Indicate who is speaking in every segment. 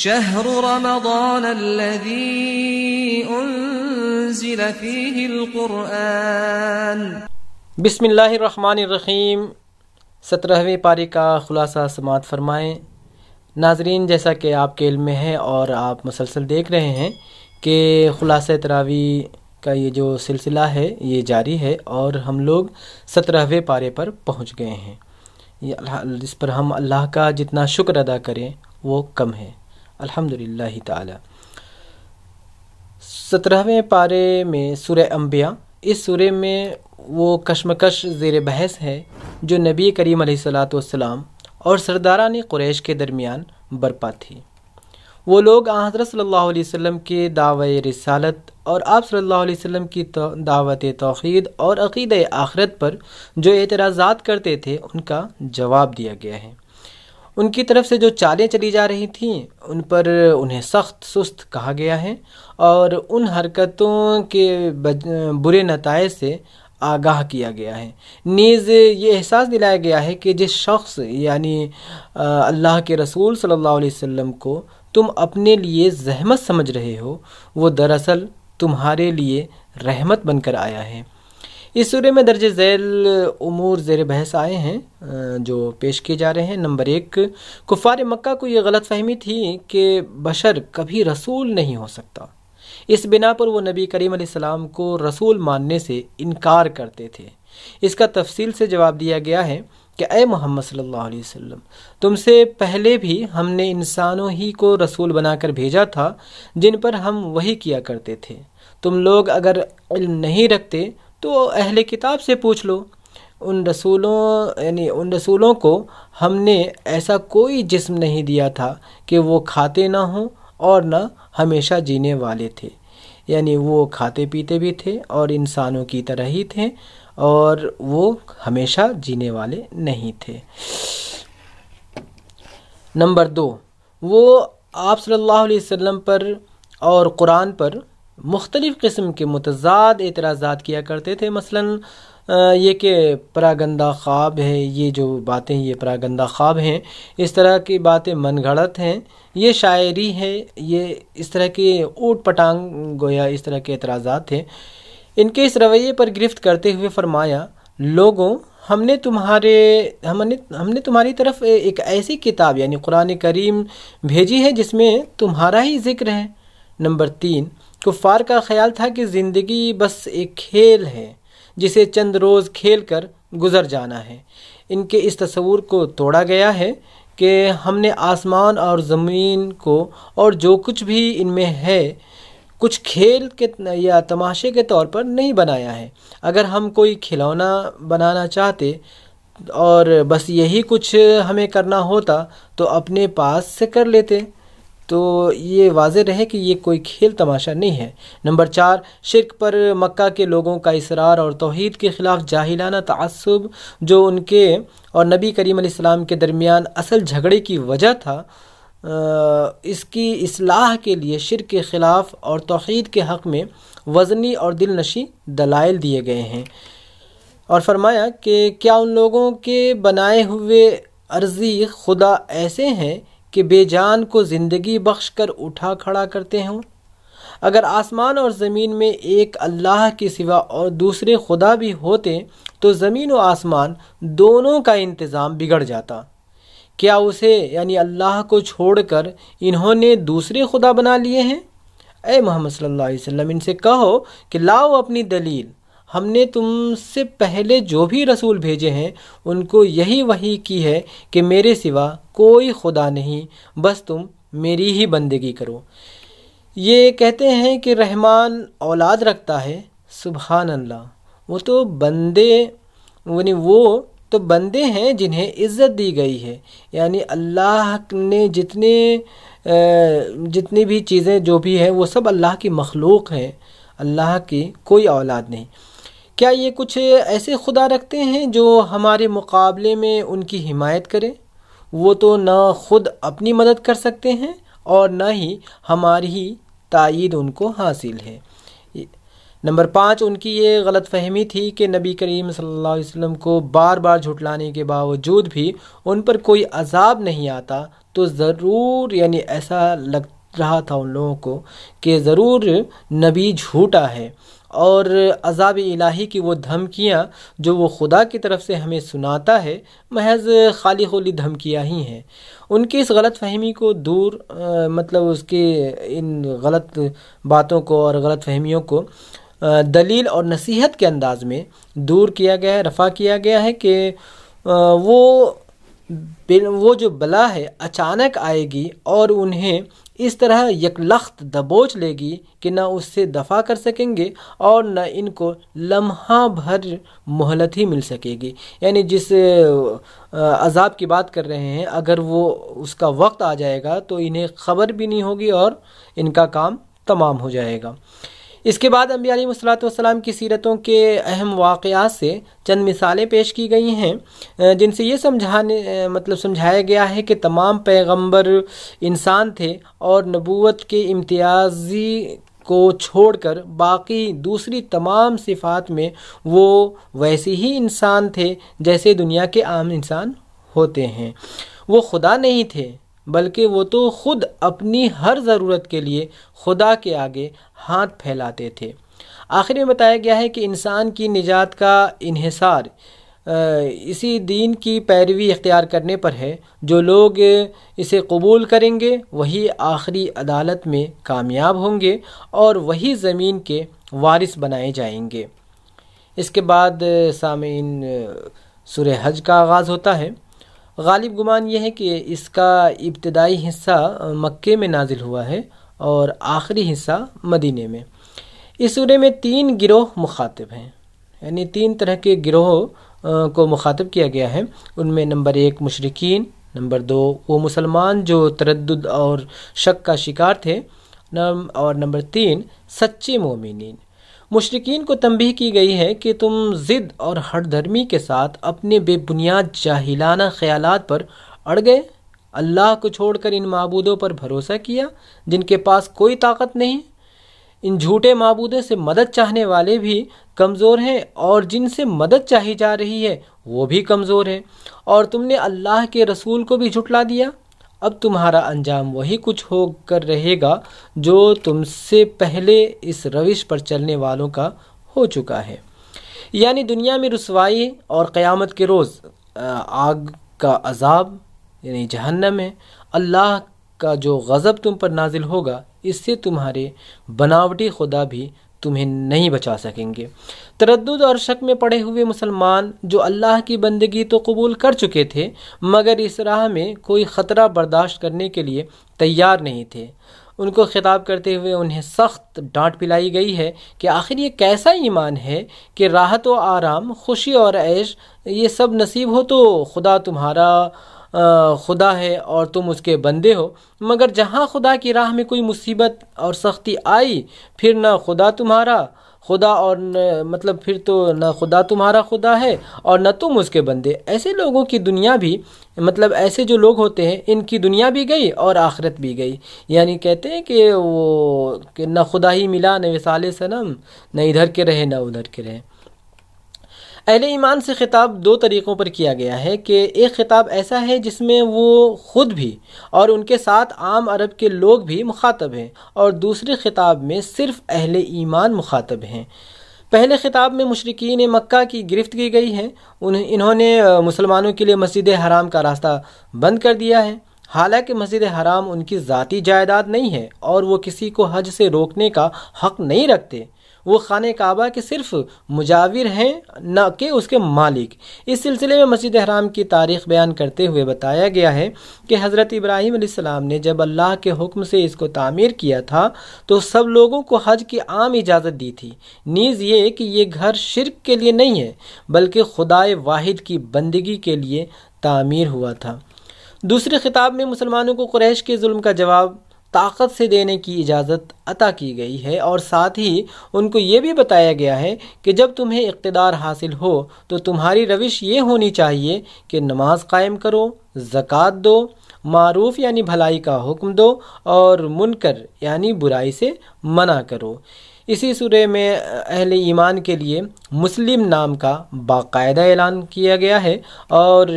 Speaker 1: شهر رمضان الذي انزل فيه القرآن۔
Speaker 2: بسم اللہ الرحمن الرحیم۔ 17ویں پارے کا خلاصہ سماعت فرمائیں۔ ناظرین، جیسا کہ آپ کے علم میں ہے اور آپ مسلسل دیکھ رہے ہیں کہ خلاصہ تراویح کا یہ جو سلسلہ ہے یہ جاری ہے اور ہم لوگ 17ویں پارے پر پہنچ گئے ہیں۔ اس پر ہم اللہ کا جتنا شکر ادا کریں وہ کم ہے، الحمدللہ تعالی۔ 17ویں پارے میں سورہ انبیاء، اس سورے میں وہ کشمکش زیر بحث ہے جو نبی کریم علیہ السلام اور سرداران قریش کے درمیان برپا تھی۔ وہ لوگ حضرت صلی اللہ علیہ وسلم کے دعوی رسالت اور آپ صلی اللہ علیہ وسلم کی دعوت توحید اور عقیدہ آخرت پر جو اعتراضات کرتے تھے ان کا جواب دیا گیا ہے۔ ان کی طرف سے جو چالیں چلی جا رہی تھیں ان پر انہیں سخت سست کہا گیا ہے اور ان حرکتوں کے برے نتائج سے آگاہ کیا گیا ہے۔ نیز یہ احساس دلایا گیا ہے کہ جس شخص یعنی اللہ کے رسول صلی اللہ علیہ وسلم کو تم اپنے لیے زحمت سمجھ رہے ہو وہ دراصل تمہارے لیے رحمت بن کر آیا ہے۔ اس سورے میں درج ذیل امور زیر بحث آئے ہیں جو پیش کیے جا رہے ہیں۔ نمبر 1، کفار مکہ کو یہ غلط فہمی تھی کہ بشر کبھی رسول نہیں ہو سکتا، اس بنا پر وہ نبی کریم علیہ السلام کو رسول ماننے سے انکار کرتے تھے۔ اس کا تفصیل سے جواب دیا گیا ہے کہ اے محمد صلی اللہ علیہ وسلم، تم سے پہلے بھی ہم نے انسانوں ہی کو رسول بنا کر بھیجا تھا جن پر ہم وحی کیا کرتے تھے۔ تم لوگ اگر علم نہیں رکھتے تو اہل کتاب سے پوچھ لو، ان رسولوں کو ہم نے ایسا کوئی جسم نہیں دیا تھا کہ وہ کھاتے نہ ہوں اور نہ ہمیشہ جینے والے تھے، یعنی وہ کھاتے پیتے بھی تھے اور انسانوں کی طرح ہی تھے اور وہ ہمیشہ جینے والے نہیں تھے۔ نمبر 2، وہ آپ صلی اللہ علیہ وسلم پر اور قرآن پر مختلف قسم کے متضاد اعتراضات کیا کرتے تھے، مثلا یہ کہ پراگندہ خواب ہے، یہ جو باتیں یہ پراگندہ خواب ہیں، اس طرح کی باتیں من گھڑت ہیں، یہ شاعری ہے، یہ اس طرح کے اوٹ پٹانگ گویا اس طرح کے اعتراضات ہیں۔ ان کے اس رویے پر گرفت کرتے ہوئے فرمایا، لوگوں ہم نے تمہاری طرف ایک ایسی کتاب یعنی قرآن کریم بھیجی ہے جس میں تمہارا ہی ذکر ہے۔ نمبر 3، کفار کا خیال تھا کہ زندگی بس ایک کھیل ہے جسے چند روز کھیل کر گزر جانا ہے۔ ان کے اس تصور کو توڑا گیا ہے کہ ہم نے آسمان اور زمین کو اور جو کچھ بھی ان میں ہے کچھ کھیل کے یا تماشے کے طور پر نہیں بنایا ہے۔ اگر ہم کوئی کھلونا بنانا چاہتے اور بس یہی کچھ ہمیں کرنا ہوتا تو اپنے پاس سے کر لیتے، تو یہ واضح رہے کہ یہ کوئی کھیل تماشا نہیں ہے۔ نمبر 4، شرک پر مکہ کے لوگوں کا اصرار اور توحید کے خلاف جاہلانہ تعصب جو ان کے اور نبی کریم علیہ السلام کے درمیان اصل جھگڑے کی وجہ تھا، اس کی اصلاح کے لیے شرک کے خلاف اور توحید کے حق میں وزنی اور دل نشیں دلائل دیے گئے ہیں۔ اور فرمایا کہ کیا ان لوگوں کے بنائے ہوئے عرضی خدا ایسے ہیں کہ بے جان کو زندگی بخش کر اٹھا کھڑا کرتے ہوں؟ اگر آسمان اور زمین میں ایک اللہ کے سوا اور دوسرے خدا بھی ہوتے تو زمین و آسمان دونوں کا انتظام بگڑ جاتا۔ کیا اسے یعنی اللہ کو چھوڑ کر انہوں نے دوسرے خدا بنا لیے ہیں؟ اے محمد صلی اللہ علیہ وسلم، ان سے کہو کہ لاؤ اپنی دلیل، ہم نے تم سے پہلے جو بھی رسول بھیجے ہیں ان کو یہی وحی کی ہے کہ میرے سوا کوئی خدا نہیں، بس تم میری ہی بندگی کرو۔ یہ کہتے ہیں کہ رحمان اولاد رکھتا ہے، سبحان اللہ، وہ تو بندے ہیں جنہیں عزت دی گئی ہے، یعنی اللہ نے جتنی بھی چیزیں جو بھی ہیں وہ سب اللہ کی مخلوق ہیں، اللہ کی کوئی اولاد نہیں۔ کیا یہ کچھ ایسے خدا رکھتے ہیں جو ہمارے مقابلے میں ان کی حمایت کریں؟ وہ تو نہ خود اپنی مدد کر سکتے ہیں اور نہ ہی ہماری تائید ان کو حاصل ہے۔ نمبر 5، ان کی یہ غلط فہمی تھی کہ نبی کریم صلی اللہ علیہ وسلم کو بار بار جھٹلانے کے باوجود بھی ان پر کوئی عذاب نہیں آتا تو ضرور یعنی ایسا لگ رہا تھا ان لوگوں کو کہ ضرور نبی جھوٹا ہے، اور عذاب الہی کی وہ دھمکیاں جو وہ خدا کی طرف سے ہمیں سناتا ہے محض خالی خولی دھمکیاں ہی ہیں۔ ان کی اس غلط فہمی کو دور مطلب اس کے ان غلط باتوں کو اور غلط فہمیوں کو دلیل اور نصیحت کے انداز میں دور کیا گیا ہے، رفع کیا گیا ہے کہ وہ جو بلا ہے اچانک آئے گی اور انہیں اس طرح یکلخت دبوچ لے گی کہ نہ اس سے دفع کر سکیں گے اور نہ ان کو لمحہ بھر مہلت ہی مل سکے گی۔ یعنی جس عذاب کی بات کر رہے ہیں، اگر وہ اس کا وقت آ جائے گا تو انہیں خبر بھی نہیں ہوگی اور ان کا کام تمام ہو جائے گا۔ اس کے بعد انبیاء علیہ السلام کی سیرتوں کے اہم واقعات سے چند مثالیں پیش کی گئی ہیں جن سے یہ سمجھایا گیا ہے کہ تمام پیغمبر انسان تھے اور نبوت کے امتیازی کو چھوڑ کر باقی دوسری تمام صفات میں وہ ویسے ہی انسان تھے جیسے دنیا کے عام انسان ہوتے ہیں۔ وہ خدا نہیں تھے، بلکہ وہ تو خود اپنی ہر ضرورت کے لیے خدا کے آگے ہاتھ پھیلاتے تھے۔ آخر میں بتایا گیا ہے کہ انسان کی نجات کا انحصار اسی دین کی پیروی اختیار کرنے پر ہے۔ جو لوگ اسے قبول کریں گے وہی آخری عدالت میں کامیاب ہوں گے اور وہی زمین کے وارث بنائے جائیں گے۔ اس کے بعد سامعین سورہ حج کا آغاز ہوتا ہے۔ غالب گمان یہ ہے کہ اس کا ابتدائی حصہ مکے میں نازل ہوا ہے اور آخری حصہ مدینے میں۔ اس سورے میں 3 گروہ مخاطب ہیں، یعنی 3 طرح کے گروہ کو مخاطب کیا گیا ہے۔ ان میں نمبر 1 مشرکین، نمبر 2 وہ مسلمان جو تردد اور شک کا شکار تھے، اور نمبر 3 سچے مومنین۔ مشرکین کو تنبیہ کی گئی ہے کہ تم ضد اور ہٹ دھرمی کے ساتھ اپنے بے بنیاد جاہلانہ خیالات پر اڑ گئے، اللہ کو چھوڑ کر ان معبودوں پر بھروسہ کیا جن کے پاس کوئی طاقت نہیں۔ ان جھوٹے معبودوں سے مدد چاہنے والے بھی کمزور ہیں اور جن سے مدد چاہی جا رہی ہے وہ بھی کمزور ہے، اور تم نے اللہ کے رسول کو بھی جھٹلا دیا۔ اب تمہارا انجام وہی کچھ ہو کر رہے گا جو تم سے پہلے اس روش پر چلنے والوں کا ہو چکا ہے، یعنی دنیا میں رسوائی اور قیامت کے روز آگ کا عذاب یعنی جہنم ہے۔ اللہ کا جو غضب تم پر نازل ہوگا اس سے تمہارے بناوٹی خدا بھی تمہیں نہیں بچا سکیں گے۔ تردد اور شک میں پڑے ہوئے مسلمان جو اللہ کی بندگی تو قبول کر چکے تھے مگر اس راہ میں کوئی خطرہ برداشت کرنے کے لیے تیار نہیں تھے، ان کو خطاب کرتے ہوئے انہیں سخت ڈانٹ پلائی گئی ہے کہ آخر یہ کیسا ایمان ہے کہ راحت و آرام، خوشی اور عیش یہ سب نصیب ہو تو خدا تمہارا خدا ہے اور تم اس کے بندے ہو، مگر جہاں خدا کی راہ میں کوئی مصیبت اور سختی آئی پھر نہ خدا تمہارا خدا اور پھر تو نہ خدا تمہارا خدا ہے اور نہ تم اس کے بندے۔ ایسے لوگوں کی دنیا بھی ایسے جو لوگ ہوتے ہیں ان کی دنیا بھی گئی اور آخرت بھی گئی، یعنی کہتے ہیں کہ نہ خدا ہی ملا نہ وصال صنم، نہ ادھر کے رہے نہ ادھر کے رہے۔ اہل ایمان سے خطاب 2 طریقوں پر کیا گیا ہے کہ ایک خطاب ایسا ہے جس میں وہ خود بھی اور ان کے ساتھ عام عرب کے لوگ بھی مخاطب ہیں، اور دوسرے خطاب میں صرف اہل ایمان مخاطب ہیں۔ پہلے خطاب میں مشرکین مکہ کی گرفت کی گئی ہے، انہوں نے مسلمانوں کے لیے مسجد حرام کا راستہ بند کر دیا ہے، حالانکہ مسجد حرام ان کی ذاتی جائیداد نہیں ہے اور وہ کسی کو حج سے روکنے کا حق نہیں رکھتے، وہ خانہ کعبہ کے صرف مجاور ہیں نہ کہ اس کے مالک۔ اس سلسلے میں مسجد حرام کی تاریخ بیان کرتے ہوئے بتایا گیا ہے کہ حضرت ابراہیم علیہ السلام نے جب اللہ کے حکم سے اس کو تعمیر کیا تھا تو سب لوگوں کو حج کی عام اجازت دی تھی، نیز یہ کہ یہ گھر شرک کے لیے نہیں ہے بلکہ خدائے واحد کی بندگی کے لیے تعمیر ہوا تھا۔ دوسرے خطاب میں مسلمانوں کو قریش کے ظلم کا جواب طاقت سے دینے کی اجازت عطا کی گئی ہے، اور ساتھ ہی ان کو یہ بھی بتایا گیا ہے کہ جب تمہیں اقتدار حاصل ہو تو تمہاری روش یہ ہونی چاہیے کہ نماز قائم کرو، زکوٰۃ دو، معروف یعنی بھلائی کا حکم دو، اور منکر یعنی برائی سے منع کرو۔ اسی سورہ میں اہل ایمان کے لیے مسلم نام کا باقاعدہ اعلان کیا گیا ہے، اور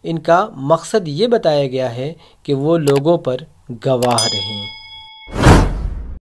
Speaker 2: ان کا مقصد یہ بتایا گیا ہے کہ وہ لوگوں پر گواہ رہیں۔